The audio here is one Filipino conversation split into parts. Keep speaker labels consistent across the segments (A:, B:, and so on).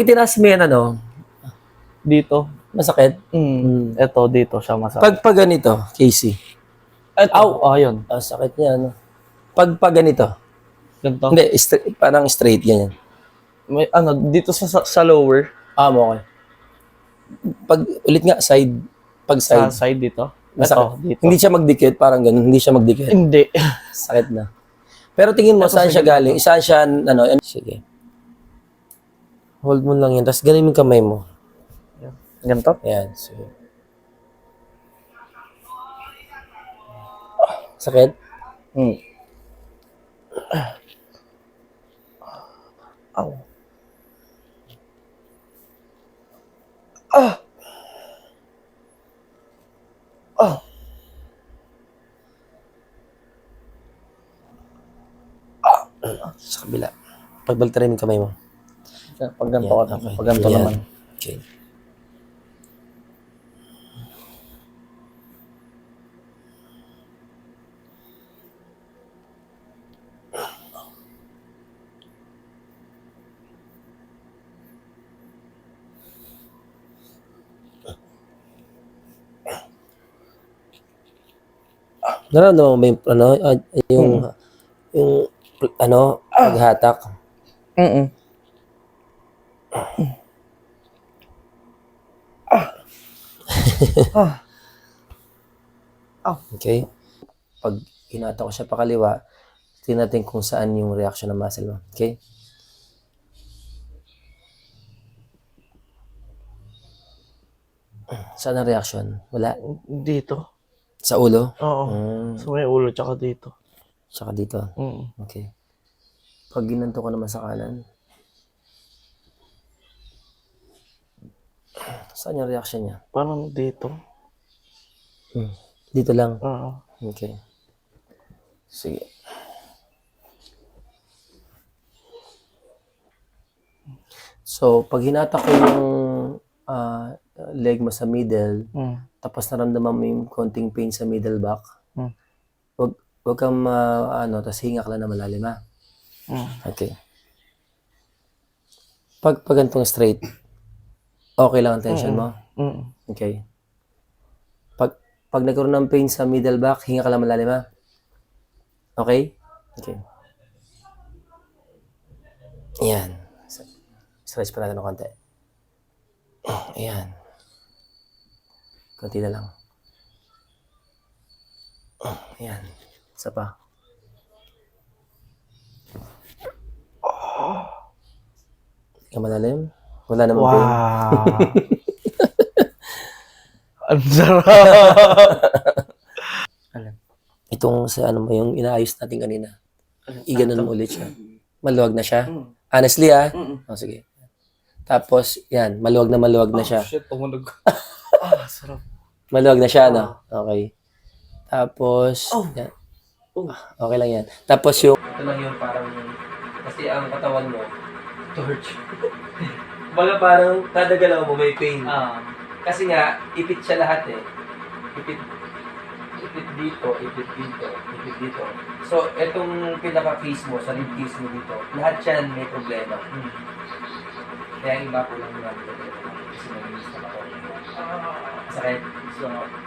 A: Tinaas mo yan, ano?
B: Dito.
A: Masakit?
B: Ito, dito siya masakit.
A: Pag ganito, Casey.
B: Ito, yun.
A: Sakit niya, ano? Pag ganito.
B: Ganito.
A: Hindi, parang straight, ganyan.
B: May, dito sa lower.
A: Okay. Pag, ulit nga, side. Pag
B: Sa
A: side.
B: side dito.
A: Masakit.
B: Ito, dito.
A: Hindi siya magdikit, parang ganun. Hindi siya magdikit.
B: Hindi.
A: Sakit na. Pero tingin mo,
B: Ito,
A: saan siya
B: sige.
A: galing? Saan siya, ano? Sige. Hold mo lang yan. Tapos ganun yung kamay mo.
B: Ganito?
A: Ayan, sige. Sakit?
B: Aw.
A: Sa kabila. Pagbaltarin yung kamay mo.
B: Pag ganito,
A: Okay.
B: pag ganito
A: Yan.
B: naman.
A: Okay. Nararamdaman mo ba yung, ano, yung paghatak? Okay? Pag hinata ko siya pakaliwa, tingnan natin kung saan yung reaction ng muscle mo. Okay? Saan ang reaction? Wala?
B: Dito.
A: Sa ulo?
B: Oo. So may ulo tsaka dito.
A: Tsaka dito? Okay. Pag ginanto ko naman sa kanan, saan yung reaction niya?
B: Parang dito.
A: Dito lang?
B: Oo.
A: Okay. Sige. So, pag hinata ko yung leg mo sa middle, tapos naramdaman mo yung konting pain sa middle back, wag kang tapos hinga ka lang na malalim, ha? Okay. Pag ganitong straight, okay lang ang tension mo? Okay. Pag nagkaroon ng pain sa middle back, hinga ka lang malalim, ha? Okay? Okay. Ayan. Stretch pa natin ng konti. Ayan. Konti na lang. Ayan. Isa pa. Hindi ka malalim? Wala namang pain?
B: Wow. Ang sarap.
A: Itong sa ano mo, yung inaayos natin kanina. Iganon mo ulit siya. Maluwag na siya? Honestly, sige. Tapos, yan. Maluwag na siya.
B: Shit, tumunog. Sarap.
A: Maluwag na siya, no? Okay. Tapos, yan. Okay lang yan. Tapos yung... Ito lang yung parang... Kasi ang katawan mo, torch. Baga parang kada galaw mo may pain. Kasi nga, ipit siya lahat eh. Ipit dito, ipit dito, ipit dito. So, etong pinaka-case mo, sa rib case mo dito, lahat yan may problema. Kaya yung iba ko lang naman dito. Kasi nag-miss na ako. Masakit?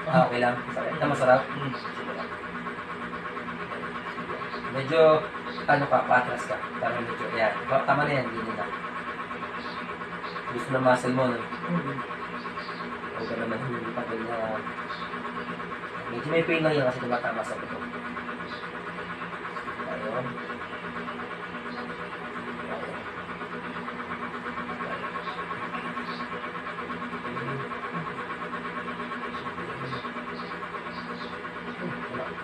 A: Okay lang? Masakit? Na masarap? Medyo, patras ka. Parang medyo, yan. Tama na yan, hindi na. Gusto na muscle mo, no? Huwag ka naman hindi pagod na. Medyo may pain lang yan kasi tumatama sa puto. Ayun.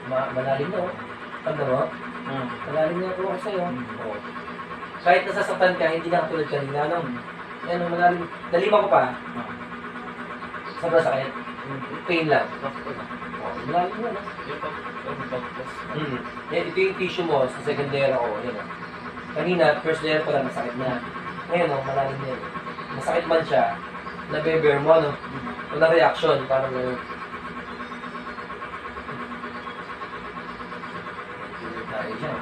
A: Malalim na, oh. Tanda mo? Malalim na ako sa'yo. Kahit nasasaktan ka, hindi na katulad kanina, no? Yan, malalim. Dalima ko pa. Sobrang sakit. Pain lang. Malalim na, no? Ito yung tissue mo sa second layer ako. Yan, kanina, first layer pa lang, masakit na. Ngayon, malalim na yun. Masakit man siya, nabe-bear mo, no? Walang reaction, parang gano'n. Tayo dyan.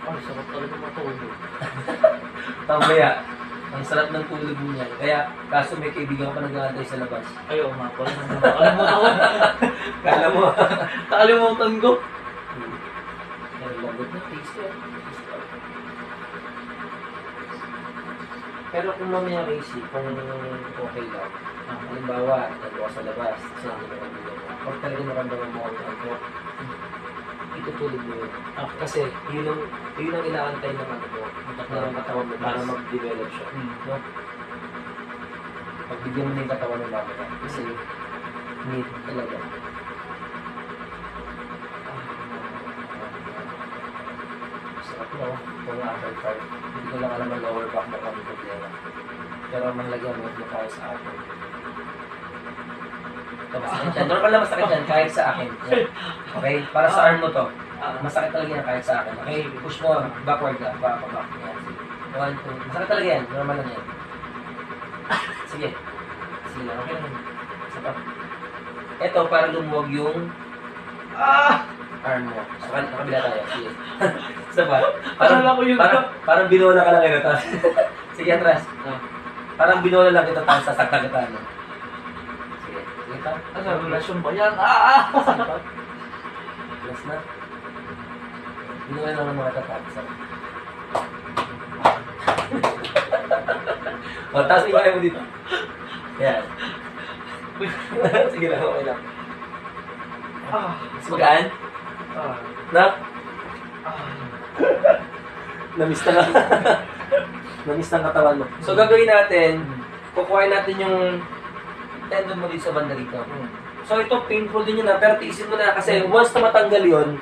B: Ay, sarap talaga matulog.
A: Mamaya, ang sarap ng tulog mo niyan. Kaya, kaso may kaibigan ka nag-aantay sa labas.
B: Ay, oo nga pala. Nakalimutan ko.
A: Kala mo,
B: Nakalimutan ko.
A: ang lambot na taste yun. Pero kung mamaya Casey, kung okay lang, halimbawa, nagawa sa labas, kasi hindi naman mo. Pag talaga naramdaman mo ang ano, itutulog mo yun. Kasi yun ang inaantay ng ano mo, ng katawan mo para mag-develop siya. No? Pagbigyan mo na yung katawan ng mamaya. Kasi need talaga. Sarap no? Kung upper part. Hindi ko lang alam ang lower back mo kung problema. Pero mahalaga mo tayo sa atin. Ito, masakit yan. Normal lang masakit yan kahit sa akin. Yan. Okay? Para sa arm mo to. Masakit talaga yan kahit sa akin. Okay? Push mo backward ka. Back. Yan. 1, 2. Masakit talaga yan. Normal lang yan. Sige. Sige lang. Okay lang. Isa pa. Ito, para lumuwag yung arm mo. Sa kabila tayo. Sige. Isa pa.
B: Akala ko yun.
A: Parang binola ka lang ito. Tapos, sige, atras. Parang binola lang ito. Tapos sasaktan kita. No? Sige. Sige pa.
B: Ano, relasyon ba yan?
A: Sige pa. Last na. Binola lang ng mga tatapos. O, tapos iwain mo dito. Yan. Sige lang, okay lang. Mas magaan? Na? Namiss na lang. Namiss ng katawan mo. So, gagawin natin, kukuhain natin yung tendon mo dito sa banda dito. So, ito painful din yun na, pero tiisin mo na kasi once na matanggal yun,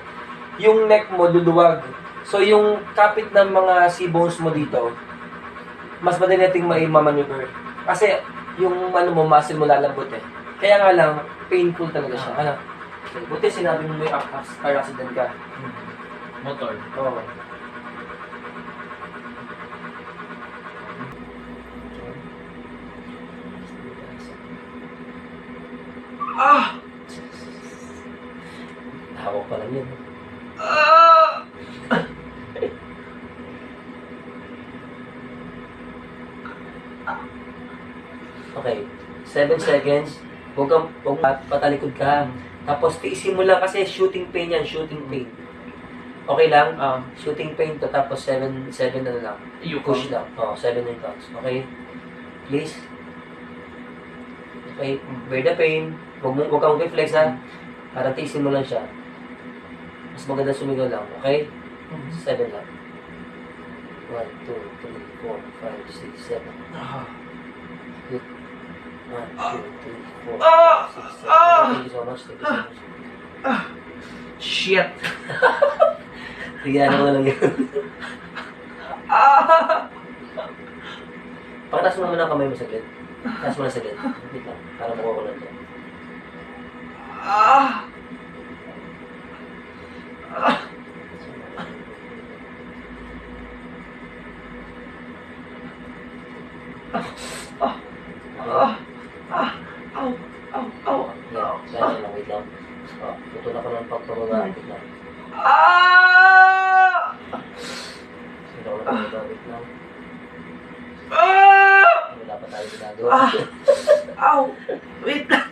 A: yung neck mo luluwag. So, yung kapit ng mga C-bones mo dito, mas madali nating maimamaneuver. Kasi, yung ano mo, muscle mo lalambot eh. Kaya nga lang, painful talaga siya. Ano? Buti sinabi mo may car accident ka.
B: Motor.
A: Oo. Hawak pa lang yun. Okay. 7 seconds. Huwag patalikod ka. Tapos tiisin mo lang kasi shooting pain yan, shooting pain. Okay lang? Shooting pain to tapos 7 na lang. Push down. 7 yung counts. Okay? Please. Okay, bear the pain. Huwag kang reflex ha. Para tiisin mo lang siya. Mas maganda sumigaw lang. Okay? 7 lang. 1, 2, 3, 4, 5, 6, 7. 1, 2, 3, 4, 5, 6, 7. Thank you so much. Thank you so much.
B: Shit!
A: Tigyan mo lang yun. Pagkatas mo muna ang kamay mo saglit. Taas mo na saglit. Wait lang. Para makuha ko lang ito. Yan lang. Wait lang. Tutulak ko ng pagpababa. Wait lang. Tutulak ko ng pagpababa. Wait lang. Wala pa tayo ginagawa.
B: Wait lang!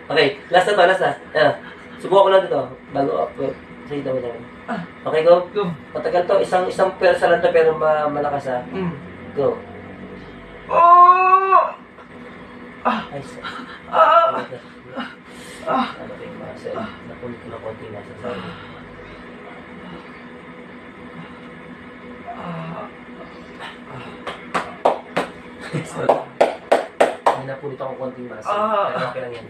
A: Okay, last na to, last na. Ayan, subukan ko lang dito. Bago up. Sige, dami. Okay, go.
B: Go.
A: Matagal to. Isang persa lang to pero malakas ha. Go. Ay, ano ba yung muscle? Napunit ko na konti muscle sa akin. May napunit ako konting muscle. Pero okay lang yan.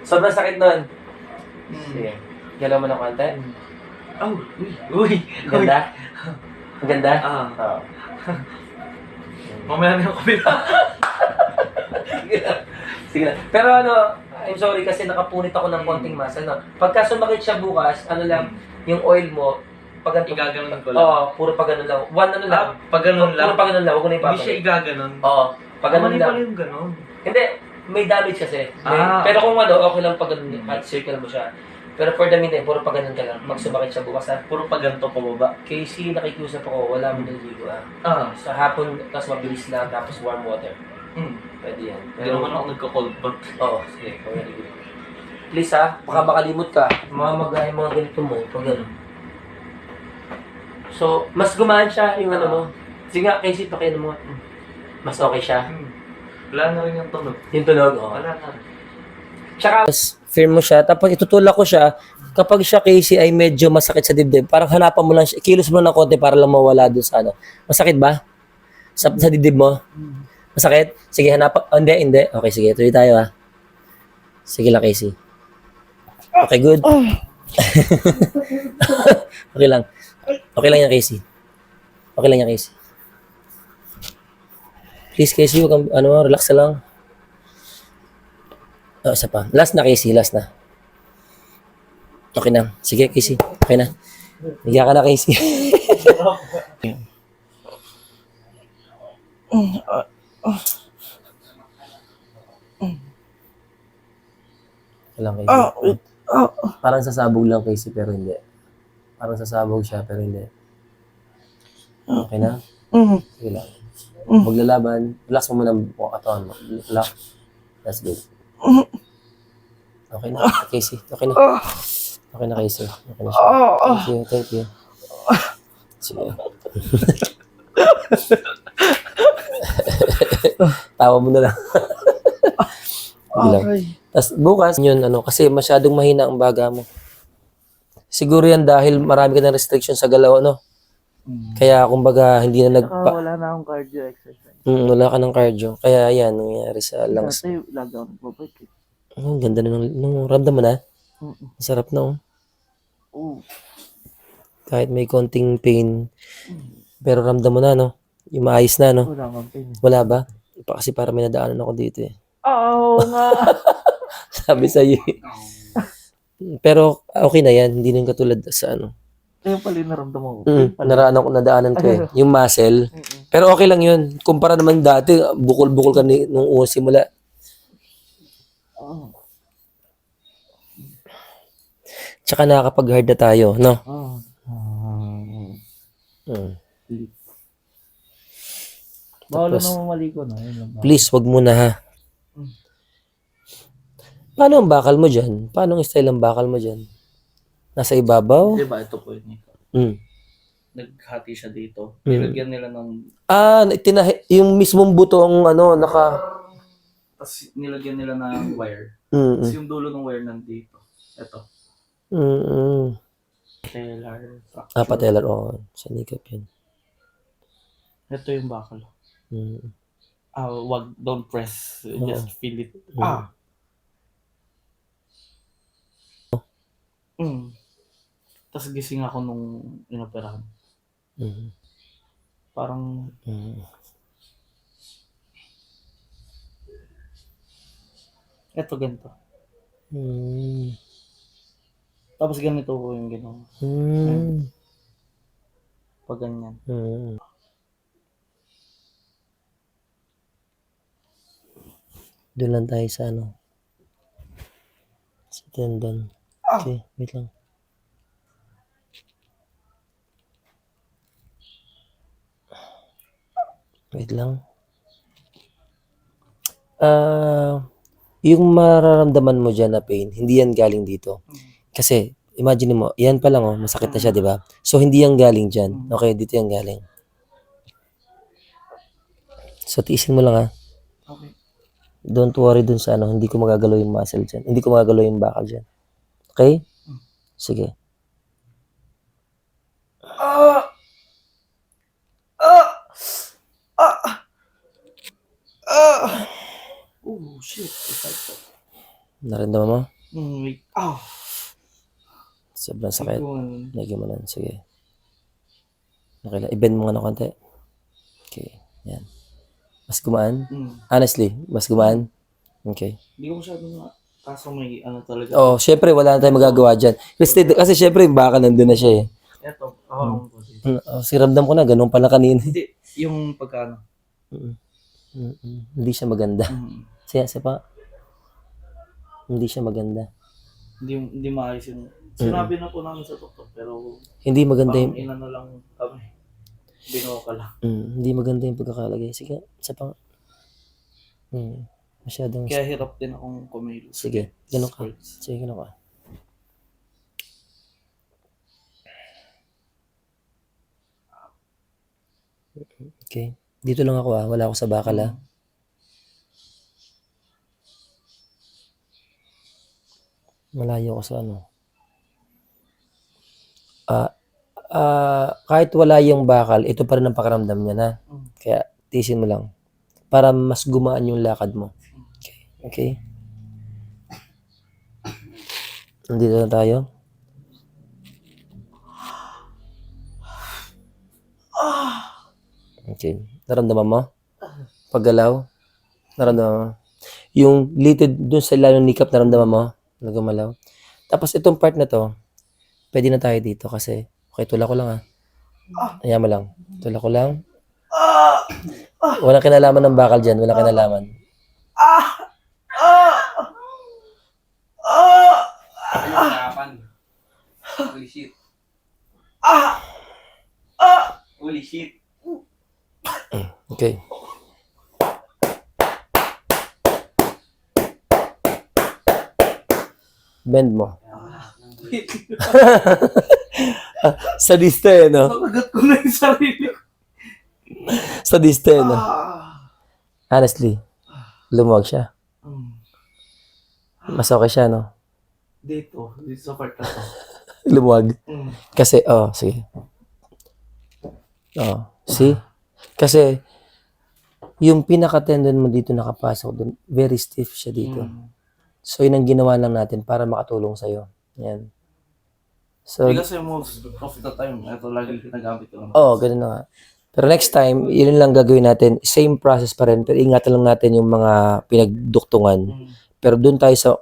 A: Sobrang sakit nun. Sige. Galaw mo ng konti.
B: Uy!
A: Ganda? Ang ganda? Oo.
B: Mamaya na yung kabila.
A: Sige lang. Pero ano, I'm sorry kasi nakapunit ako ng konting muscle. No? Pagka sumakit siya bukas, ano lang, yung oil mo, pag
B: Igaganon ko lang.
A: Oo, puro pag ganun lang. One ano lang.
B: Pag ganun lang.
A: Puro pag ganun lang, huwag ko na
B: Hindi
A: ipapagay.
B: siya igaganon.
A: Oo, pag ganun
B: Mali
A: lang.
B: pala yung ganon.
A: Hindi, may damage kasi. Pero kung ano, okay lang pag ganun, at circle mo siya. Pero for the meantime, puro pa ganun ka lang. Pag sumakit siya bukas ha.
B: Puro pa ganito pababa.
A: Casey, nakikiusap ako, wala mo naliligo ha. Sa hapon, tapos mabilis lang, tapos warm water. Pwede yan.
B: Hindi naman ako nagka-cold bath.
A: Oo, sige, pag naliligo. Please ha, baka makalimot ka. Mamagay mga ganito mo, pag gano'n. So, mas gumaan siya yung ano mo. Sige nga, Casey, pakiano mo. Mas okay siya.
B: Wala na rin yung tunog.
A: Yung tunog, oo.
B: Wala na rin.
A: Tsaka, firm mo siya, tapos itutulak ko siya. Kapag siya, Casey, ay medyo masakit sa dibdib, parang hanapan mo lang siya, kilos mo lang ng konti para lang mawala dun sa ano. Masakit ba? Sa dibdib mo? Masakit? Sige, hanapan. Oh, hindi. Okay, sige, tuloy tayo ha. Sige lang, Casey. Okay, good. Okay lang. Okay lang yan, Casey. Okay lang yan, Casey. Please, Casey, huwag kang, relax na lang. Oh, isa pa. Last na, Casey. Last na. Okay na. Sige, Casey. Okay na. Higa ka na, Casey. Lang, Casey. Parang sasabog lang, Casey, pero hindi. Parang sasabog siya, pero hindi. Okay na? Sige lang. Huwag lalaban. Relax mo muna ang katawan mo. Relax. That's good. Okay na, Casey. Okay na. Okay na, Casey. Okay na siya. Thank you. Thank you. Sige. Tawa mo na lang. Sige lang. Tapos bukas, yun, kasi masyadong mahina ang baga mo. Siguro yan dahil marami ka ng restriction sa galaw, Kaya, kumbaga, hindi na
B: Wala na akong cardio exercise.
A: wala ka ng cardio. Kaya yan, nangyayari sa lungs.
B: Dati, lagi ako nagbabike.
A: Ang ganda na nung ramdam mo na. Ang sarap na, Kahit may konting pain. Pero ramdam mo na, Yung maayos na,
B: Wala akong pain.
A: Wala ba? Kasi para may nadaanan ako dito,
B: Oo nga.
A: Sabi sa'yo, Pero, okay na yan. Hindi na yung katulad sa
B: Kaya pala yung naramdaman ko.
A: nadaanan ko Yung muscle. Pero okay lang yun. Kumpara naman dati, bukol-bukol ka nung simula. Tsaka nakakapag-hard na tayo, no?
B: Bawal na mamaliko na. Yun lang.
A: Please, wag muna ha. Paano ang bakal mo dyan? Paano ang style ang bakal mo dyan? Nasa ibabaw?
B: Diba, ito po yun. Naghati siya dito. Nilagyan nila ng...
A: Yung mismong buto ang
B: Tapos nilagyan nila ng wire.
A: Mm.
B: Tapos yung dulo ng wire nandito. Ito. Patellar fracture.
A: Patellar, sa nikap yun.
B: Ito yung bakal. Wag, don't press. Just feel it. Tapos gising ako nung inoperahan. Parang... Ito, ganito. Tapos ganito po yung ginawa. Pag ganyan.
A: Doon lang tayo sa sa tendon. Okay, wait lang. Wait lang. Yung mararamdaman mo dyan na pain, hindi yan galing dito. Kasi, imagine mo, yan pa lang, masakit na siya, di ba? So, hindi yan galing dyan. Okay, dito yan galing. So, tiisin mo lang, ha?
B: Okay.
A: Don't worry dun sa hindi ko magagalaw yung muscle dyan. Hindi ko magagalaw yung bakal dyan. Okay? Sige.
B: Oh, shit.
A: Naramdaman mo?
B: Wait.
A: Sobrang sakit. Lagyan mo lang. Sige. Okay lang. I-bend mo nga na konti. Okay. Yan. Mas gumaan? Honestly, mas gumaan? Okay.
B: Hindi ko masyadong kaso may talaga.
A: Syempre, wala na tayong magagawa dyan. Kasi syempre, baka nandun na siya
B: Eto.
A: Si ramdam ko na, ganun pala kanina.
B: Hindi. Yung pagkano.
A: Hindi siya maganda. Siya pa. Hindi siya maganda.
B: Hindi maayos yung... Sinabi na po namin sa doktor, pero
A: Hindi maganda
B: parang
A: yung,
B: inano lang kami. Binuo ka lang.
A: hindi maganda yung pagkakalagay. Sige, isa pa. Masyadong,
B: Kaya hirap din akong kumilos.
A: sige, ganun ka.
B: Sports.
A: Sige, ganun ka. Okay. Dito lang ako wala ako sa bakal Malayo ako sa ano. Kahit wala yung bakal, ito pa rin ang pakiramdam niya na. Kaya tiisin mo lang. Para mas gumaan yung lakad mo. Okay. Okay. Nandito na tayo. Okay. Naramdaman mo? Paggalaw? Naramdaman mo? Yung litid dun sa ilalong nikap, naramdaman mo? Nagumalaw. Tapos itong part na to, pwede na tayo dito kasi, okay, tulak ko lang Ayan mo lang. Tulak ko lang. Walang kinalaman ng bakal dyan. Walang kinalaman.
B: Holy shit. Holy shit.
A: Okay. Bend mo. Sadista no?
B: Nakagat ko na yung sarili ko.
A: Sadista no? Honestly, lumuwag siya. Mas okay siya, no?
B: Dito sa part na to.
A: Lumuwag. Kasi, sige. See? Kasi, yung pinaka-tendon mo dito nakapasok dun, very stiff siya dito. So, yun ang ginawa lang natin para makatulong sa'yo. Yan. So,
B: Kasi most of the time, ito lagi ginagamit ko.
A: ganun na nga. Pero next time, yun lang gagawin natin. Same process pa rin, pero ingatan lang natin yung mga pinagduktungan. Pero dun tayo sa,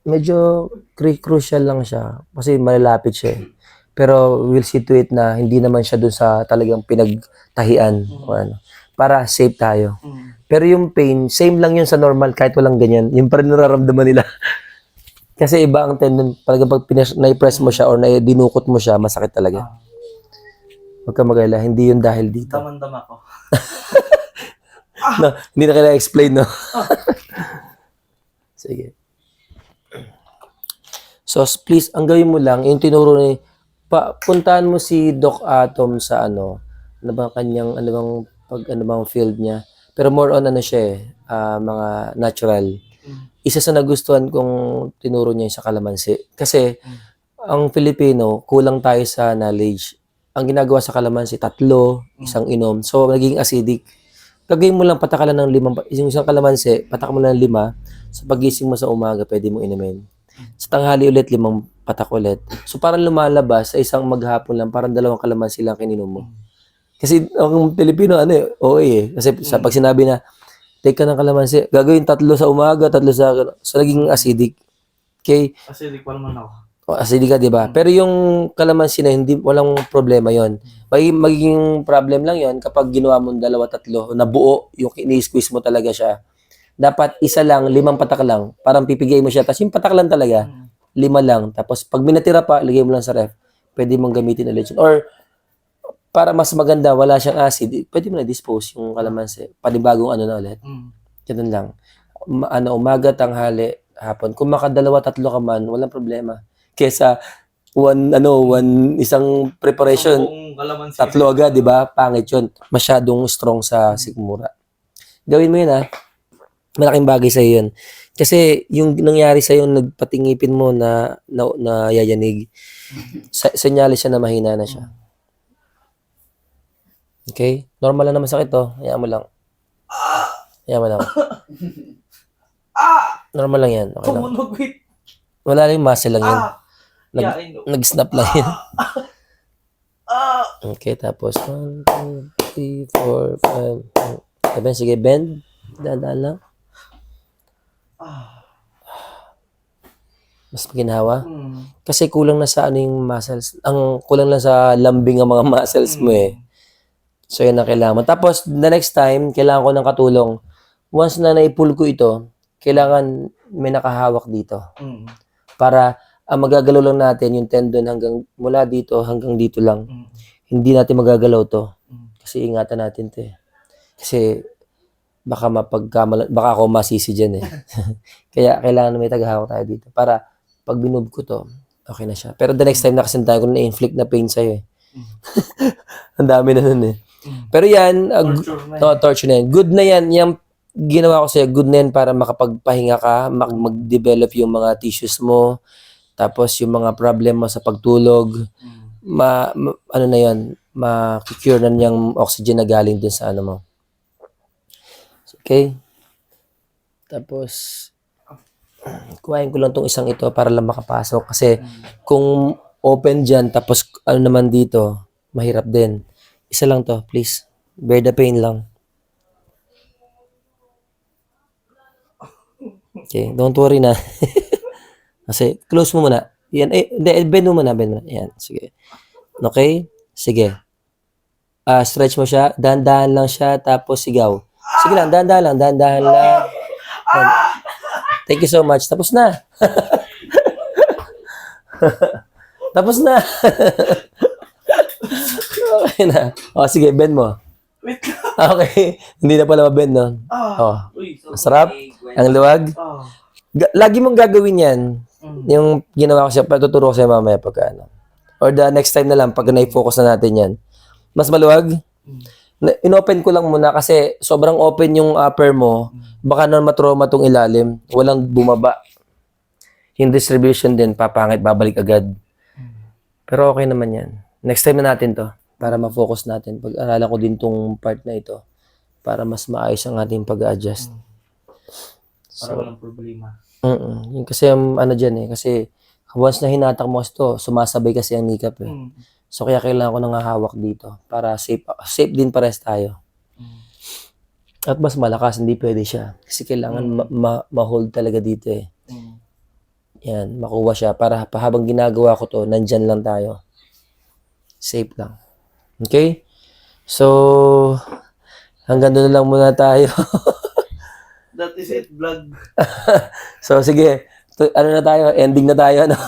A: medyo crucial lang siya. Kasi malalapit siya Pero we'll see to it na hindi naman siya dun sa talagang pinagtahian. O ano, para safe tayo. Pero yung pain, same lang yun sa normal kahit walang ganyan. Yung pa rin nararamdaman nila. Kasi iba ang tendon. Pag na-press mo siya or dinukot mo siya, masakit talaga. Huwag ka mag-alala, hindi yun dahil dito.
B: Damandama ko.
A: No, hindi na kailangan explain, no? Sige. So, please, ang gawin mo lang, yung tinuro ni, puntahan mo si Doc Atom sa ano bang kanyang, ano bang field niya. Pero more on siya mga natural. Isa sa nagustuhan kong tinuro niya sa kalamansi. Kasi, ang Filipino, kulang tayo sa knowledge. Ang ginagawa sa kalamansi, 3, isang inom. So, naging acidic. Gagawin mo lang, patakalan ng 5, yung isang kalamansi, patak mo lang 5. Sa pagising mo sa umaga, pwede mo inumin. Sa tanghali ulit, 5 patak ulit. So, parang lumalabas sa isang maghapon lang, parang 2 kalamansi lang kininom mo. Kasi, ang Pilipino, Kasi pag sinabi na, take ka ng kalamansi, gagawin 3 sa umaga, 3 sa, so naging acidic. Okay?
B: Acidic pa naman ako.
A: Acidic ka, di ba? Pero yung kalamansi na hindi, walang problema yon. Magiging problem lang yon kapag ginawa mo 2, 3, na buo, yung ini-squeeze mo talaga siya. Dapat isa lang, 5 patak lang, parang pipigay mo siya. Tapos yung patak lang talaga, 5 lang. Tapos pag minatira pa, ligay mo lang sa ref. Pwede mong gamitin ulit yun. Or, para mas maganda, wala siyang acid, pwede mo na dispose yung kalamansi. Panibagong na ulit. Ganun lang. Umaga, tanghali, hapon. Kung maka 2, 3 ka man, walang problema. Kesa isang preparation, 3 agad, di ba? Pangit yun. Masyadong strong sa sikmura. Gawin mo yun Malaking bagay sa yun. Kasi yung nangyari sa yung nagpatingipin mo na yayanig, senyales siya na mahina na siya. Okay? Normal lang naman sakit Hayaan mo lang. Hayaan mo lang. Normal lang yan. Okay lang.
B: Tumunog, wait.
A: Wala lang yung muscle lang yan.
B: Yeah, I know.
A: Nag-snap lang yan. Okay, tapos 1, 2, 3, 4, 5. Sabi, sige, bend. Daan lang. Mas ginhawa. Kasi kulang na sa yung muscles. Kulang lang sa lambing ang mga muscles mo So, yun ang kailangan. Tapos, the next time, kailangan ko ng katulong. Once na naipul ko ito, kailangan may nakahawak dito. Para magagalaw lang natin yung tendon hanggang mula dito hanggang dito lang. Hindi natin magagalaw to. Kasi ingatan natin to eh. Kasi baka baka ako masisi dyan eh. Kaya kailangan may tagahawak tayo dito. Para pag binub ko to, okay na siya. Pero the next time nakasintahan ko na inflict na pain sa'yo eh. Ang dami na nun eh. Pero yan, torture na yan. Good na yan. Yung ginawa ko sa'yo, good na yan para makapagpahinga ka, mag-develop yung mga tissues mo, tapos yung mga problem mo sa pagtulog, ano na yan, ma-cure na niyang oxygen na galing dun sa ano mo. Okay? Tapos, kuhain ko lang tong isang ito para lang makapasok. Kasi, kung open dyan, tapos ano naman dito, mahirap din. Isa lang to, please. Bear the pain lang. Okay, don't worry na. Kasi, close mo muna. Yan, bend mo muna, bend mo muna. Yan, sige. Okay? Sige. Stretch mo siya. Dahan-dahan lang siya, tapos sigaw. Sige lang, dahan-dahan lang, dahan-dahan lang. Yan. Thank you so much. Tapos na. Tapos na. Okay na. O, sige, bend mo.
B: Wait lang.
A: Okay. Hindi na pala mabend, no? Oh.
B: Uy, so,
A: Sarap. Ang luwag. Lagi mong gagawin yan. Yung ginawa ko siya, patuturo ko sa'yo mamaya pagka ano. Or the next time na lang, pag na-focus na natin yan. Mas maluwag. Inopen ko lang muna kasi sobrang open yung upper mo. Baka na matrauma tong ilalim. Walang bumaba. Yung distribution din, papangit, babalik agad. Pero okay naman yan. Next time na natin to. Para ma-focus natin. Pag-aralan ko din tong part na ito. Para mas maayos ang ating pag-adjust.
B: Para walang problema.
A: Yung kasi ano dyan eh. Kasi once na hinatak mo ito, sumasabay kasi ang kneecap eh. So kaya kailangan ko nang hawak dito. Para safe din pares tayo. At mas malakas, hindi pwede siya. Kasi kailangan ma-hold talaga dito eh. Yan, makuha siya. Para habang ginagawa ko to, nandyan lang tayo. Safe lang. Okay? So, hanggang doon na lang muna tayo.
B: That is it, vlog.
A: So, sige. Ano na tayo? Ending na tayo. Ano?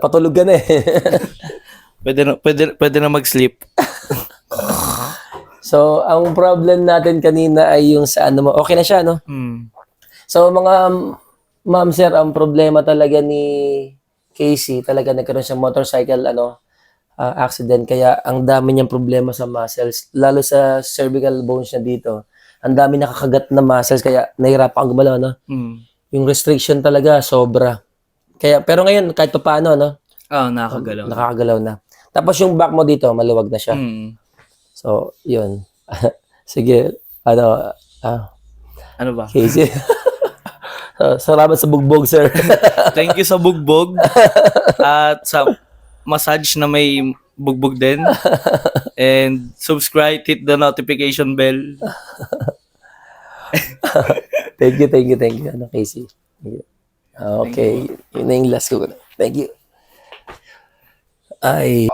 A: Patulog ka na eh.
B: Pwede na mag-sleep.
A: So, ang problem natin kanina ay yung sa ano mo. Okay na siya, no? So, mga ma'am, sir, ang problema talaga ni Casey, talaga nagkaroon siya motorcycle, accident. Kaya, ang dami niyang problema sa muscles. Lalo sa cervical bones niya dito. Ang dami nakakagat na muscles, kaya nahirapan ang gumalaw, no? Yung restriction talaga, sobra. Kaya, pero ngayon, kahit pa paano, no?
B: Nakakagalaw.
A: Nakakagalaw na. Tapos yung back mo dito, maluwag na siya. So, yun. Sige, ano
B: ba?
A: Casey. Salamat sa bugbog, sir.
B: Thank you sa bugbog. At sa massage na may bugbog din. And subscribe, hit the notification bell.
A: Thank you. Casey. Okay. Yun na yung last ko. Thank you. Ay.